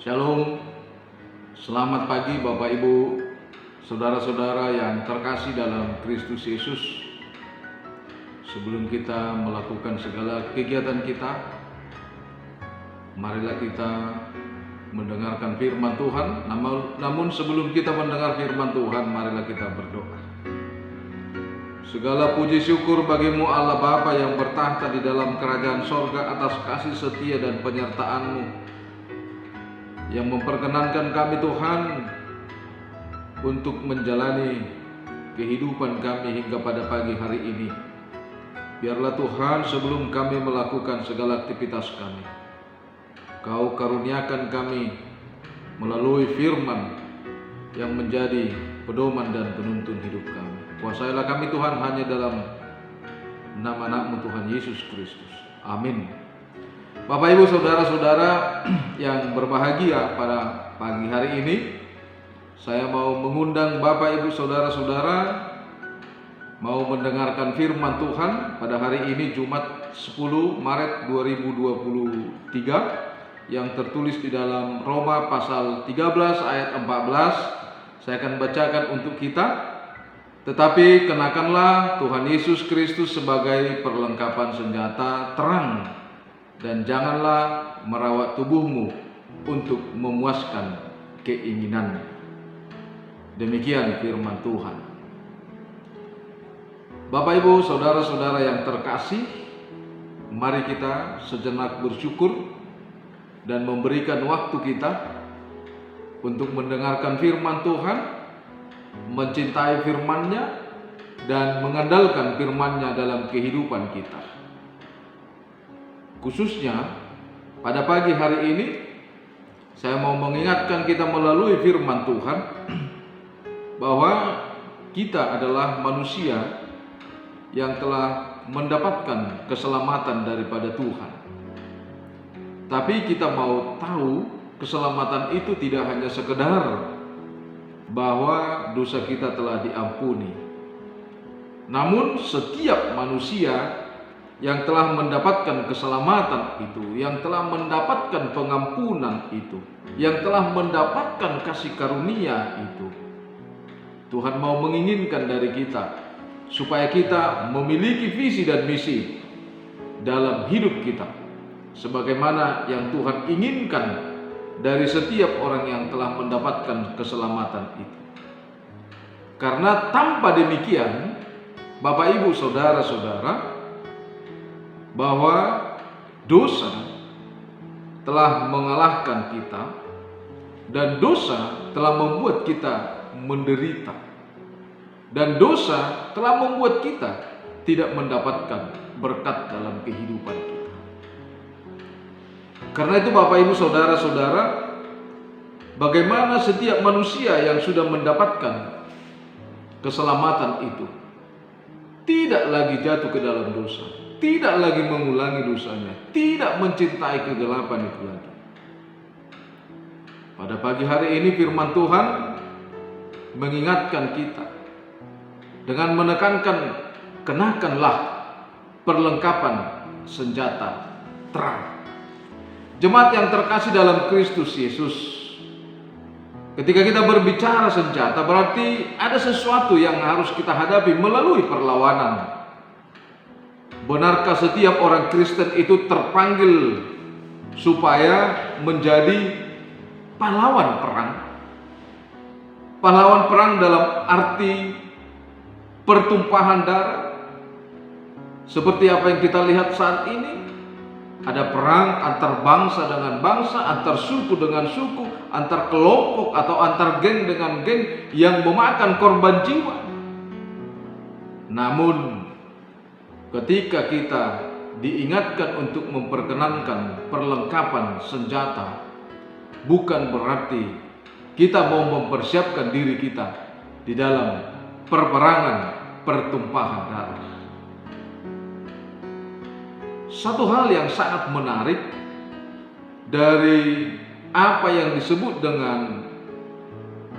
Shalom, selamat pagi Bapak Ibu, saudara-saudara yang terkasih dalam Kristus Yesus. Sebelum kita melakukan segala kegiatan kita, marilah kita mendengarkan firman Tuhan. Namun sebelum kita mendengar firman Tuhan, marilah kita berdoa. Segala puji syukur bagimu Allah Bapa yang bertahta di dalam kerajaan sorga atas kasih setia dan penyertaan-Mu yang memperkenankan kami Tuhan untuk menjalani kehidupan kami hingga pada pagi hari ini. Biarlah Tuhan, sebelum kami melakukan segala aktivitas kami, Kau karuniakan kami melalui firman yang menjadi pedoman dan penuntun hidup kami. Kuasailah kami Tuhan hanya dalam nama anak-Mu Tuhan Yesus Kristus. Amin. Bapak Ibu saudara-saudara yang berbahagia pada pagi hari ini, saya mau mengundang Bapak Ibu saudara-saudara mau mendengarkan firman Tuhan pada hari ini Jumat 10 Maret 2023 yang tertulis di dalam Roma pasal 13 ayat 14. Saya akan bacakan untuk kita. Tetapi kenakanlah Tuhan Yesus Kristus sebagai perlengkapan senjata terang, dan janganlah merawat tubuhmu untuk memuaskan keinginan. Demikian firman Tuhan. Bapak Ibu saudara-saudara yang terkasih, mari kita sejenak bersyukur dan memberikan waktu kita untuk mendengarkan firman Tuhan, mencintai firman-Nya, dan mengandalkan firman-Nya dalam kehidupan kita. Khususnya pada pagi hari ini saya mau mengingatkan kita melalui firman Tuhan bahwa kita adalah manusia yang telah mendapatkan keselamatan daripada Tuhan. Tapi kita mau tahu keselamatan itu tidak hanya sekedar bahwa dosa kita telah diampuni. Namun setiap manusia yang telah mendapatkan keselamatan itu, yang telah mendapatkan pengampunan itu, yang telah mendapatkan kasih karunia itu, Tuhan mau menginginkan dari kita supaya kita memiliki visi dan misi dalam hidup kita sebagaimana yang Tuhan inginkan dari setiap orang yang telah mendapatkan keselamatan itu. Karena tanpa demikian, Bapak Ibu saudara-saudara, bahwa dosa telah mengalahkan kita dan dosa telah membuat kita menderita, dan dosa telah membuat kita tidak mendapatkan berkat dalam kehidupan kita. Karena itu Bapak Ibu saudara-saudara, bagaimana setiap manusia yang sudah mendapatkan keselamatan itu tidak lagi jatuh ke dalam dosa, tidak lagi mengulangi dosanya, tidak mencintai kegelapan itu lagi. Pada pagi hari ini firman Tuhan mengingatkan kita dengan menekankan, kenakanlah perlengkapan senjata terang. Jemaat yang terkasih dalam Kristus Yesus, ketika kita berbicara senjata, berarti ada sesuatu yang harus kita hadapi melalui perlawanan. Benarkah setiap orang Kristen itu terpanggil supaya menjadi pahlawan perang? Pahlawan perang dalam arti pertumpahan darah, seperti apa yang kita lihat saat ini. Ada perang antar bangsa dengan bangsa, antar suku dengan suku, antar kelompok atau antar geng dengan geng yang memakan korban jiwa. Namun ketika kita diingatkan untuk memperkenankan perlengkapan senjata, bukan berarti kita mau mempersiapkan diri kita di dalam perperangan pertumpahan darah. Satu hal yang sangat menarik dari apa yang disebut dengan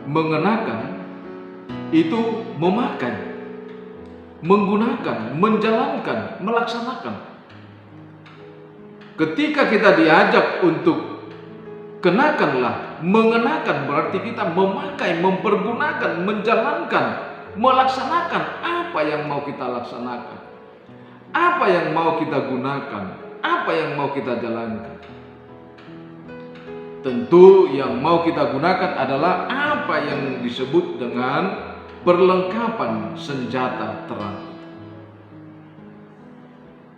mengenakan itu memakai, menggunakan, menjalankan, melaksanakan. Ketika kita diajak untuk kenakanlah. Mengenakan berarti kita memakai, mempergunakan, menjalankan, melaksanakan apa yang mau kita laksanakan, apa yang mau kita gunakan, apa yang mau kita jalankan. Tentu yang mau kita gunakan adalah apa yang disebut dengan perlengkapan senjata terang.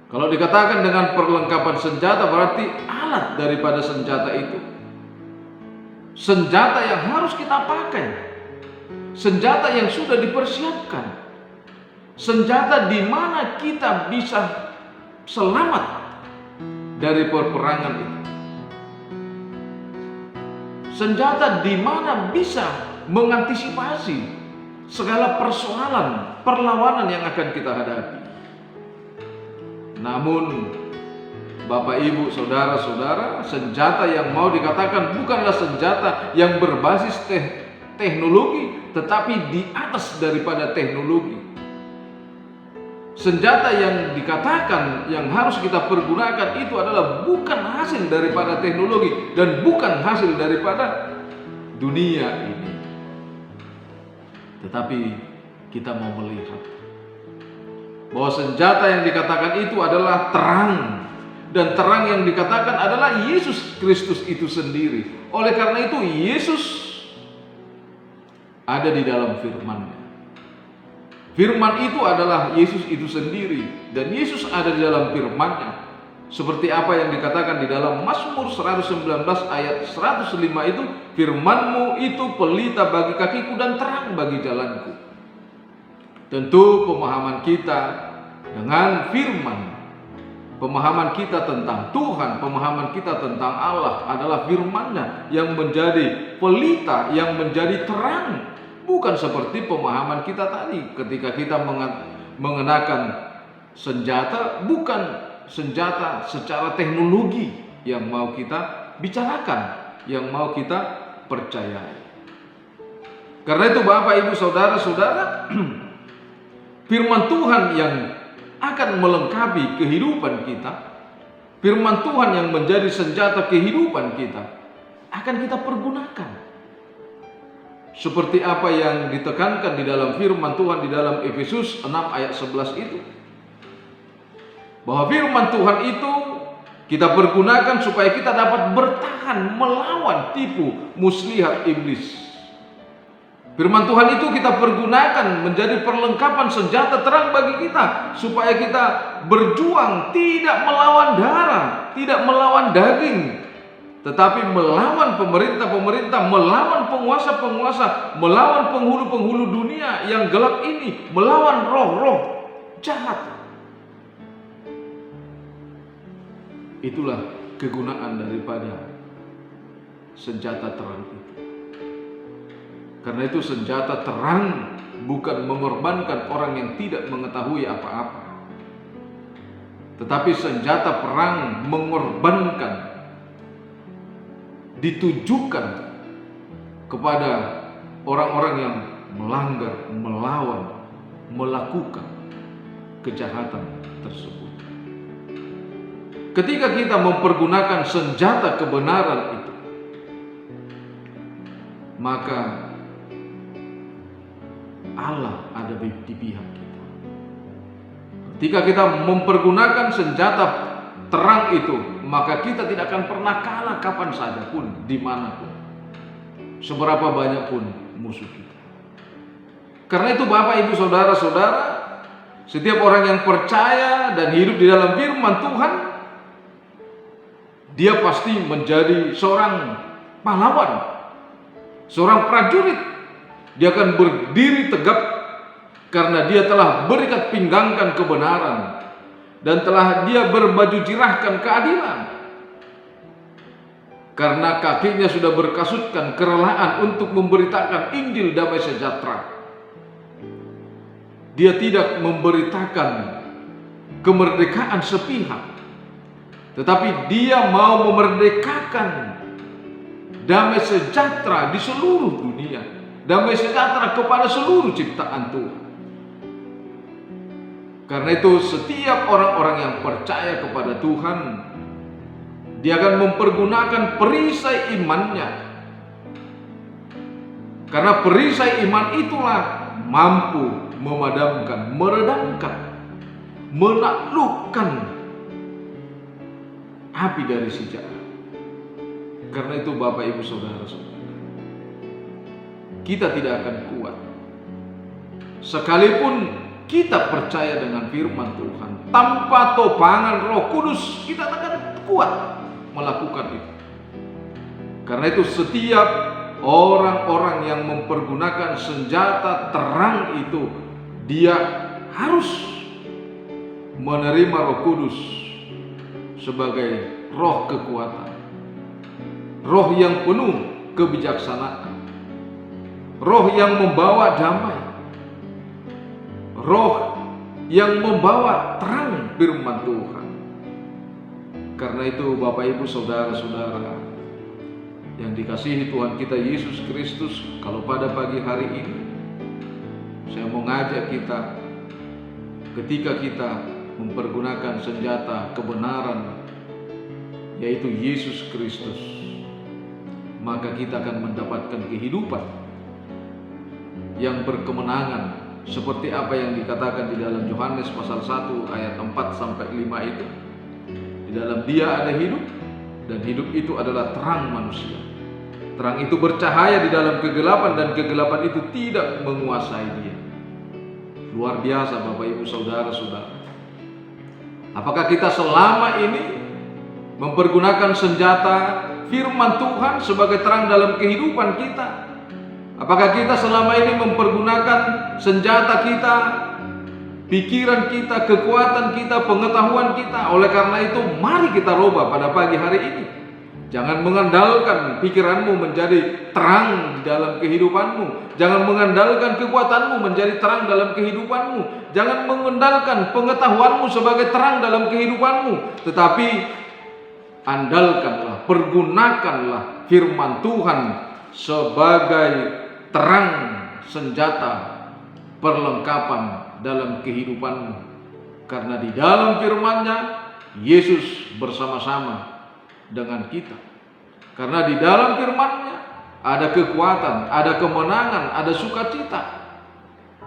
Kalau dikatakan dengan perlengkapan senjata berarti alat daripada senjata itu. Senjata yang harus kita pakai. Senjata yang sudah dipersiapkan. Senjata di mana kita bisa selamat dari peperangan itu. Senjata di mana bisa mengantisipasi segala persoalan, perlawanan yang akan kita hadapi. Namun, Bapak, Ibu, Saudara-saudara, senjata yang mau dikatakan bukanlah senjata yang berbasis teknologi, tetapi di atas daripada teknologi. Senjata yang dikatakan yang harus kita pergunakan itu adalah bukan hasil daripada teknologi dan bukan hasil daripada dunia ini. Tetapi kita mau melihat bahwa senjata yang dikatakan itu adalah terang, dan terang yang dikatakan adalah Yesus Kristus itu sendiri. Oleh karena itu Yesus ada di dalam firman-Nya. Firman itu adalah Yesus itu sendiri, dan Yesus ada di dalam firman-Nya. Seperti apa yang dikatakan di dalam Mazmur 119 ayat 105 itu, firman-Mu itu pelita bagi kakiku dan terang bagi jalanku. Tentu pemahaman kita dengan firman, pemahaman kita tentang Tuhan, pemahaman kita tentang Allah adalah firman-Nya yang menjadi pelita, yang menjadi terang. Bukan seperti pemahaman kita tadi ketika kita mengenakan senjata, bukan senjata secara teknologi yang mau kita bicarakan, yang mau kita percayai. Karena itu Bapak, Ibu, Saudara-saudara, firman Tuhan yang akan melengkapi kehidupan kita, firman Tuhan yang menjadi senjata kehidupan kita, akan kita pergunakan. Seperti apa yang ditekankan di dalam firman Tuhan di dalam Efesus 6 ayat 11 itu. Bahwa firman Tuhan itu kita pergunakan supaya kita dapat bertahan melawan tipu muslihat iblis. Firman Tuhan itu kita pergunakan menjadi perlengkapan senjata terang bagi kita, supaya kita berjuang tidak melawan darah, tidak melawan daging, tetapi melawan pemerintah-pemerintah, melawan penguasa-penguasa, melawan penghulu-penghulu dunia yang gelap ini, melawan roh-roh jahat. Itulah kegunaan daripada senjata terang itu. Karena itu senjata terang bukan mengorbankan orang yang tidak mengetahui apa-apa, tetapi senjata perang mengorbankan, ditujukan kepada orang-orang yang melanggar, melawan, melakukan kejahatan tersebut. Ketika kita mempergunakan senjata kebenaran itu, maka Allah ada di pihak kita. Ketika kita mempergunakan senjata terang itu, maka kita tidak akan pernah kalah kapan saja pun, dimanapun, seberapa banyak pun musuh kita. Karena itu Bapak, Ibu, Saudara-saudara, setiap orang yang percaya dan hidup di dalam firman Tuhan, dia pasti menjadi seorang pahlawan, seorang prajurit. Dia akan berdiri tegap karena dia telah berikat pinggangkan kebenaran dan telah dia berbaju jirahkan keadilan. Karena kakinya sudah berkasutkan kerelaan untuk memberitakan Injil damai sejahtera. Dia tidak memberitakan kemerdekaan sepihak, tetapi dia mau memerdekakan damai sejahtera di seluruh dunia, damai sejahtera kepada seluruh ciptaan Tuhan. Karena itu setiap orang-orang yang percaya kepada Tuhan Dia akan mempergunakan perisai imannya. Karena perisai iman itulah mampu memadamkan, meredamkan, menaklukkan api dari si jahat. Karena itu Bapak Ibu Saudara-saudara, kita tidak akan kuat sekalipun kita percaya dengan firman Tuhan. Tanpa topangan Roh Kudus kita tak akan kuat melakukan itu. Karena itu setiap orang-orang yang mempergunakan senjata terang itu, dia harus menerima Roh Kudus sebagai roh kekuatan, roh yang penuh kebijaksanaan, roh yang membawa damai, roh yang membawa terang firman Tuhan. Karena itu Bapak Ibu Saudara-saudara yang dikasihi Tuhan kita Yesus Kristus, kalau pada pagi hari ini saya mau ngajak kita, ketika kita mempergunakan senjata kebenaran yaitu Yesus Kristus, maka kita akan mendapatkan kehidupan yang berkemenangan, seperti apa yang dikatakan di dalam Yohanes pasal 1 ayat 4 sampai 5 itu. Di dalam Dia ada hidup, dan hidup itu adalah terang manusia. Terang itu bercahaya di dalam kegelapan, dan kegelapan itu tidak menguasai dia. Luar biasa Bapak Ibu Saudara-saudara. Apakah kita selama ini mempergunakan senjata firman Tuhan sebagai terang dalam kehidupan kita? Apakah kita selama ini mempergunakan senjata kita, pikiran kita, kekuatan kita, pengetahuan kita? Oleh karena itu, mari kita rubah pada pagi hari ini. Jangan mengandalkan pikiranmu menjadi terang dalam kehidupanmu. Jangan mengandalkan kekuatanmu menjadi terang dalam kehidupanmu. Jangan mengandalkan pengetahuanmu sebagai terang dalam kehidupanmu. Tetapi andalkanlah, pergunakanlah firman Tuhan sebagai terang senjata perlengkapan dalam kehidupanmu. Karena di dalam firman-Nya Yesus bersama-sama dengan kita. Karena di dalam firman-Nya ada kekuatan, ada kemenangan, ada sukacita.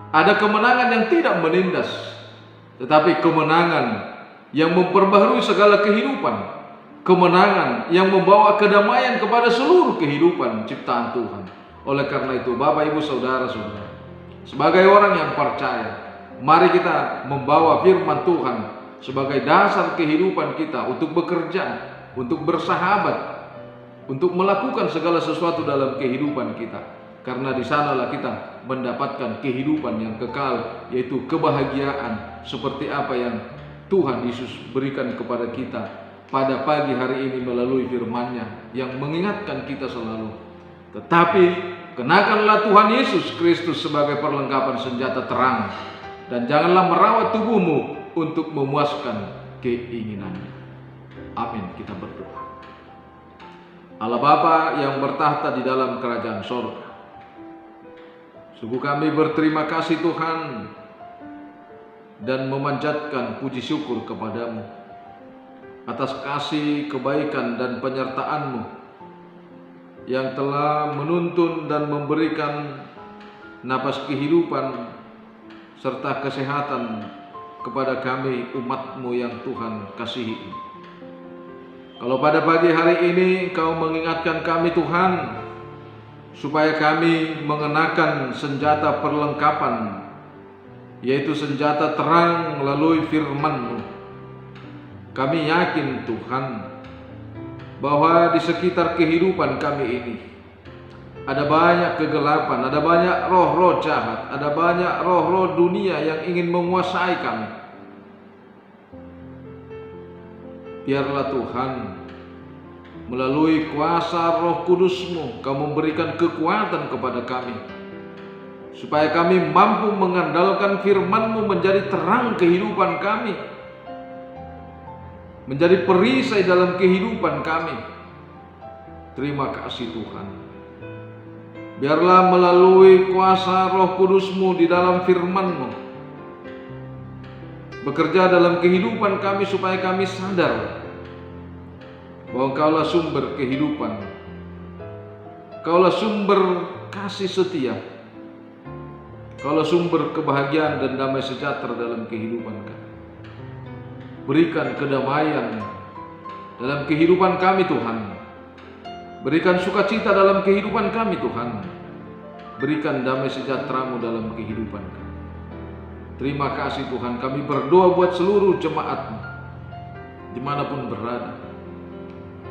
Ada kemenangan yang tidak menindas, tetapi kemenangan yang memperbaharui segala kehidupan. Kemenangan yang membawa kedamaian kepada seluruh kehidupan ciptaan Tuhan. Oleh karena itu Bapak Ibu Saudara-saudara, sebagai orang yang percaya, mari kita membawa firman Tuhan sebagai dasar kehidupan kita untuk bekerja, untuk bersahabat, untuk melakukan segala sesuatu dalam kehidupan kita. Karena di sanalah kita mendapatkan kehidupan yang kekal, yaitu kebahagiaan seperti apa yang Tuhan Yesus berikan kepada kita pada pagi hari ini melalui firman-Nya yang mengingatkan kita selalu. Tetapi kenakanlah Tuhan Yesus Kristus sebagai perlengkapan senjata terang, dan janganlah merawat tubuhmu untuk memuaskan keinginannya. Amin. Kita berdoa. Allah Bapa yang bertahta di dalam kerajaan sorga, sungguh kami berterima kasih Tuhan dan memanjatkan puji syukur kepadamu atas kasih, kebaikan, dan penyertaan-Mu yang telah menuntun dan memberikan napas kehidupan serta kesehatan kepada kami umat-Mu yang Tuhan kasihi. Kalau pada pagi hari ini Kau mengingatkan kami Tuhan, supaya kami mengenakan senjata perlengkapan, yaitu senjata terang melalui firman-Mu. Kami yakin Tuhan bahwa di sekitar kehidupan kami ini ada banyak kegelapan, ada banyak roh-roh jahat, ada banyak roh-roh dunia yang ingin menguasai kami. Biarlah Tuhan melalui kuasa Roh Kudus-Mu Kau memberikan kekuatan kepada kami, supaya kami mampu mengandalkan firman-Mu menjadi terang kehidupan kami, menjadi perisai dalam kehidupan kami. Terima kasih Tuhan. Biarlah melalui kuasa Roh Kudus-Mu di dalam firman-Mu bekerja dalam kehidupan kami, supaya kami sadar bahwa Engkaulah sumber kehidupan, Engkaulah sumber kasih setia, Engkaulah sumber kebahagiaan dan damai sejahtera dalam kehidupan kami. Berikan kedamaian dalam kehidupan kami Tuhan. Berikan sukacita dalam kehidupan kami Tuhan. Berikan damai sejahtera-Mu dalam kehidupan kami. Terima kasih Tuhan, kami berdoa buat seluruh jemaat-Mu dimanapun berada.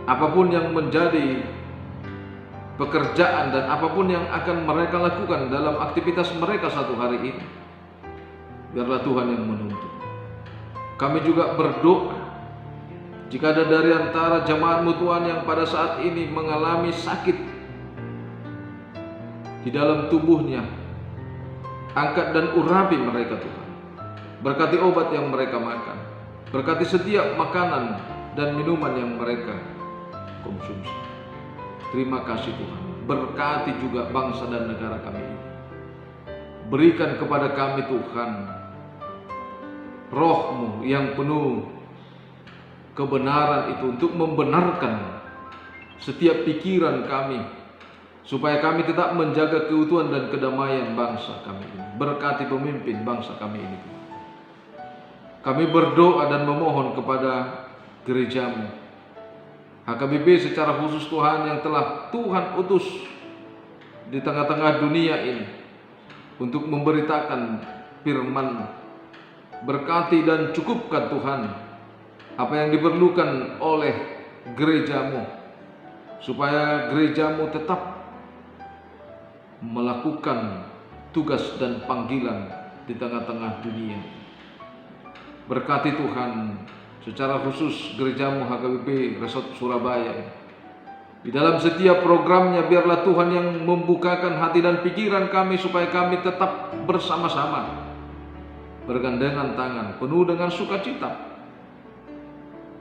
Apapun yang menjadi pekerjaan dan apapun yang akan mereka lakukan dalam aktivitas mereka satu hari ini, biarlah Tuhan yang menuntun. Kami juga berdoa, jika ada dari antara jemaat-Mu Tuhan yang pada saat ini mengalami sakit di dalam tubuhnya, angkat dan urapi mereka Tuhan. Berkati obat yang mereka makan, berkati setiap makanan dan minuman yang mereka konsumsi. Terima kasih Tuhan. Berkati juga bangsa dan negara kami ini. Berikan kepada kami Tuhan Roh-Mu yang penuh kebenaran itu untuk membenarkan setiap pikiran kami, supaya kami tetap menjaga keutuhan dan kedamaian bangsa kami ini. Berkati pemimpin bangsa kami ini. Kami berdoa dan memohon kepada gereja-Mu HKBP secara khusus Tuhan, yang telah Tuhan utus di tengah-tengah dunia ini untuk memberitakan firman. Berkati dan cukupkan Tuhan apa yang diperlukan oleh gereja-Mu, supaya gereja-Mu tetap melakukan tugas dan panggilan di tengah-tengah dunia. Berkati Tuhan secara khusus gereja-Mu HKBP Resort Surabaya. Di dalam setiap programnya, biarlah Tuhan yang membukakan hati dan pikiran kami, supaya kami tetap bersama-sama bergandengan tangan, penuh dengan sukacita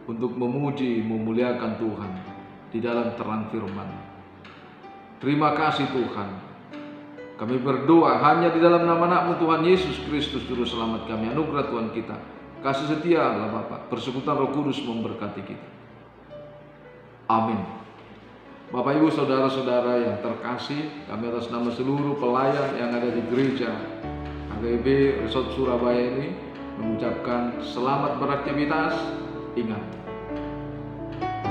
untuk memuji, memuliakan Tuhan di dalam terang firman. Terima kasih Tuhan. Kami berdoa hanya di dalam nama Anak-Mu Tuhan Yesus Kristus Juru Selamat kami. Anugerah Tuhan kita, kasih setia Allah Bapa, persekutuan Roh Kudus memberkati kita. Amin. Bapak Ibu saudara-saudara yang terkasih, kami atas nama seluruh pelayan yang ada di gereja HKBP Resort Surabaya ini mengucapkan selamat beraktivitas. Ingat,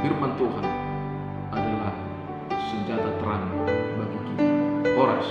firman Tuhan adalah senjata terang bagi kita. Horas.